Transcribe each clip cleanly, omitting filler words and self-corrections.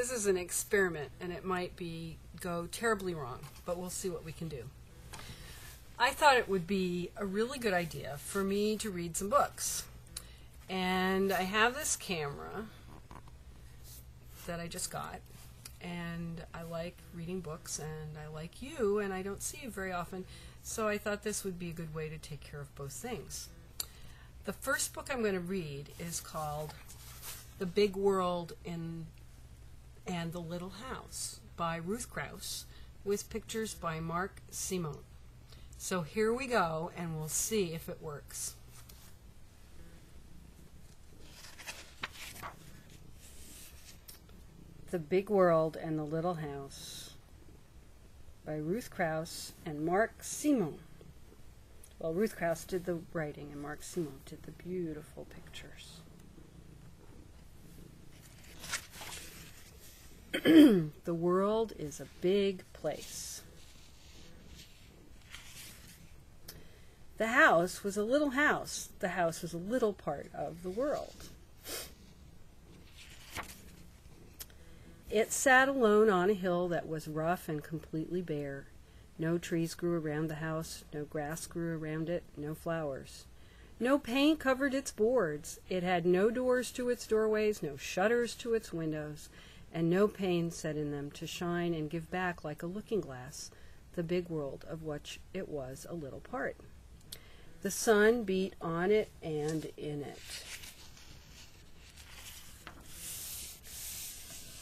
This is an experiment, and it might go terribly wrong, but we'll see what we can do. I thought it would be a really good idea for me to read some books. And I have this camera that I just got, and I like reading books, and I like you, and I don't see you very often, so I thought this would be a good way to take care of both things. The first book I'm going to read is called The Big World and the Little House by Ruth Krauss, with pictures by Mark Simon. So here we go, and we'll see if it works. The Big World and the Little House by Ruth Krauss and Mark Simon. Well, Ruth Krauss did the writing and Mark Simon did the beautiful pictures. The world is a big place. The house was a little house. The house was a little part of the world. It sat alone on a hill that was rough and completely bare. No trees grew around the house, no grass grew around it, no flowers. No paint covered its boards. It had no doors to its doorways, no shutters to its windows, and no panes set in them to shine and give back like a looking glass the big world of which it was a little part. The sun beat on it and in it.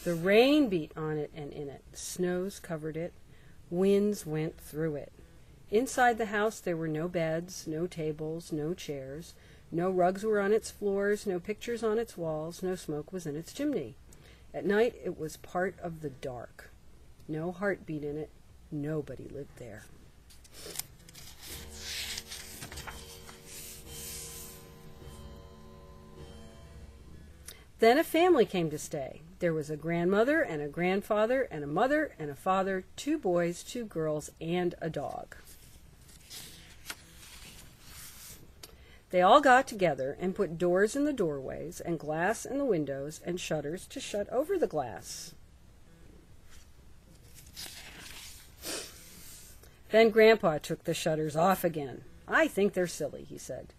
The rain beat on it and in it. Snows covered it. Winds went through it. Inside the house there were no beds, no tables, no chairs. No rugs were on its floors, no pictures on its walls, no smoke was in its chimney. At night it was part of the dark. No heartbeat in it. Nobody lived there. Then a family came to stay. There was a grandmother and a grandfather and a mother and a father, 2 boys, 2 girls, and a dog. They all got together and put doors in the doorways and glass in the windows and shutters to shut over the glass. Then Grandpa took the shutters off again. "I think they're silly," he said.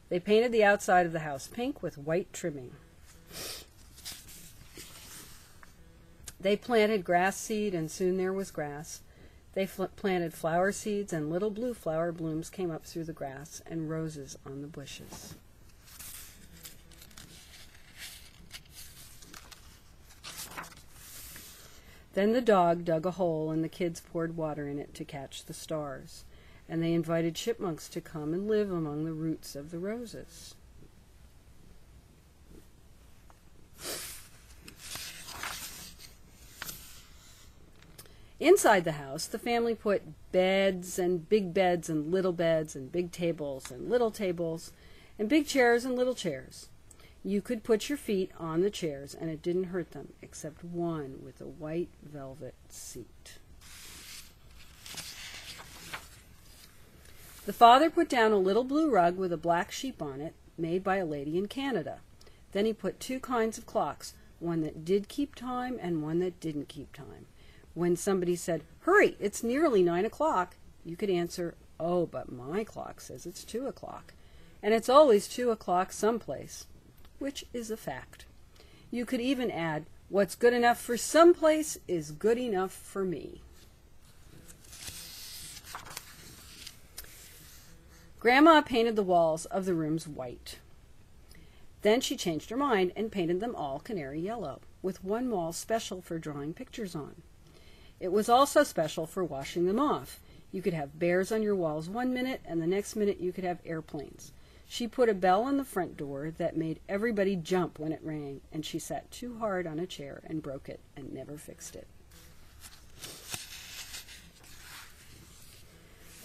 They painted the outside of the house pink with white trimming. They planted grass seed, and soon there was grass. They planted flower seeds, and little blue flower blooms came up through the grass, and roses on the bushes. Then the dog dug a hole, and the kids poured water in it to catch the stars, and they invited chipmunks to come and live among the roots of the roses. Inside the house, the family put beds and little beds and big tables and little tables and big chairs and little chairs. You could put your feet on the chairs and it didn't hurt them, except one with a white velvet seat. The father put down a little blue rug with a black sheep on it, made by a lady in Canada. Then he put 2 kinds of clocks, one that did keep time and one that didn't keep time. When somebody said, "Hurry, it's nearly 9 o'clock," you could answer, "Oh, but my clock says it's 2 o'clock. And it's always 2 o'clock someplace," which is a fact. You could even add, "What's good enough for someplace is good enough for me." Grandma painted the walls of the rooms white. Then she changed her mind and painted them all canary yellow, with one wall special for drawing pictures on. It was also special for washing them off. You could have bears on your walls one minute, and the next minute you could have airplanes. She put a bell on the front door that made everybody jump when it rang, and she sat too hard on a chair and broke it and never fixed it.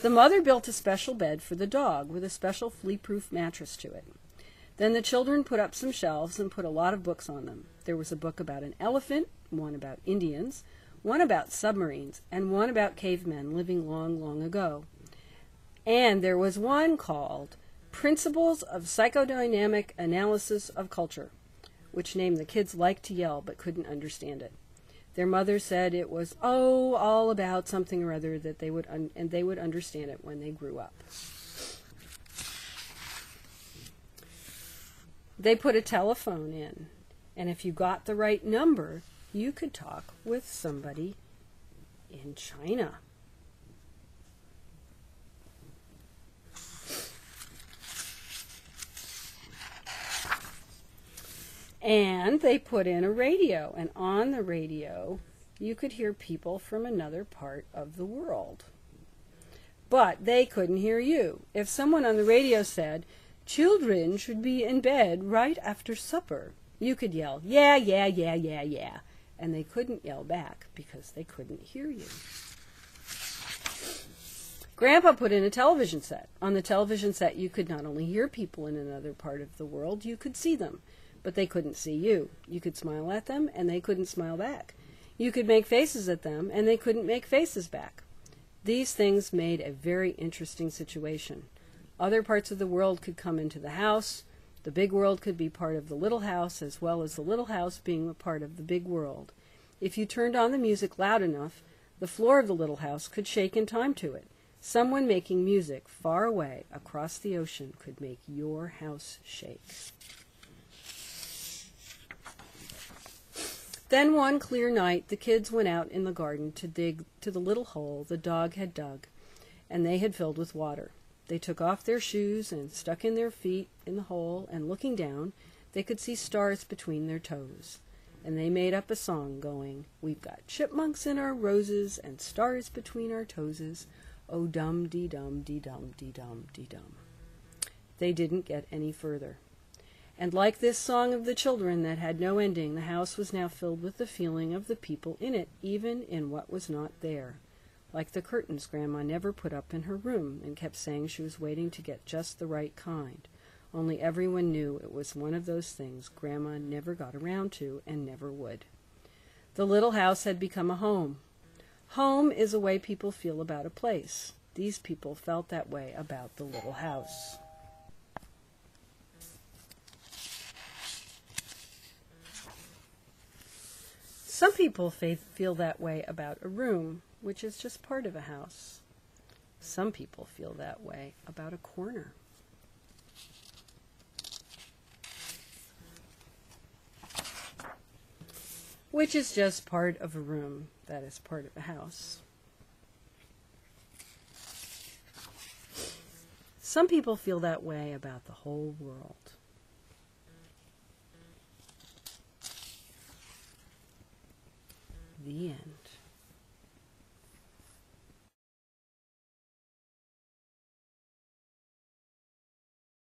The mother built a special bed for the dog with a special flea-proof mattress to it. Then the children put up some shelves and put a lot of books on them. There was a book about an elephant, one about Indians, one about submarines, and one about cavemen living long, long ago. And there was one called Principles of Psychodynamic Analysis of Culture, which name the kids liked to yell but couldn't understand it. Their mother said it was, oh, all about something or other that they would and they would understand it when they grew up. They put a telephone in, and if you got the right number, you could talk with somebody in China. And they put in a radio, and on the radio, you could hear people from another part of the world. But they couldn't hear you. If someone on the radio said, "Children should be in bed right after supper," you could yell, "Yeah, yeah, yeah, yeah, yeah." And they couldn't yell back because they couldn't hear you. Grandpa put in a television set. On the television set, you could not only hear people in another part of the world, you could see them. But they couldn't see you. You could smile at them, and they couldn't smile back. You could make faces at them, and they couldn't make faces back. These things made a very interesting situation. Other parts of the world could come into the house. The big world could be part of the little house, as well as the little house being a part of the big world. If you turned on the music loud enough, the floor of the little house could shake in time to it. Someone making music far away across the ocean could make your house shake. Then one clear night, the kids went out in the garden to dig to the little hole the dog had dug, and they had filled with water. They took off their shoes and stuck in their feet in the hole, and looking down, they could see stars between their toes. And they made up a song going, "We've got chipmunks in our roses and stars between our toeses. Oh, dum-dee-dum-dee-dum-dee-dum-dee-dum." They didn't get any further. And like this song of the children that had no ending, the house was now filled with the feeling of the people in it, even in what was not there. Like the curtains Grandma never put up in her room and kept saying she was waiting to get just the right kind. Only everyone knew it was one of those things Grandma never got around to and never would. The little house had become a home. Home is a way people feel about a place. These people felt that way about the little house. Some people feel that way about a room, which is just part of a house. Some people feel that way about a corner. Which is just part of a room that is part of a house. Some people feel that way about the whole world. The end.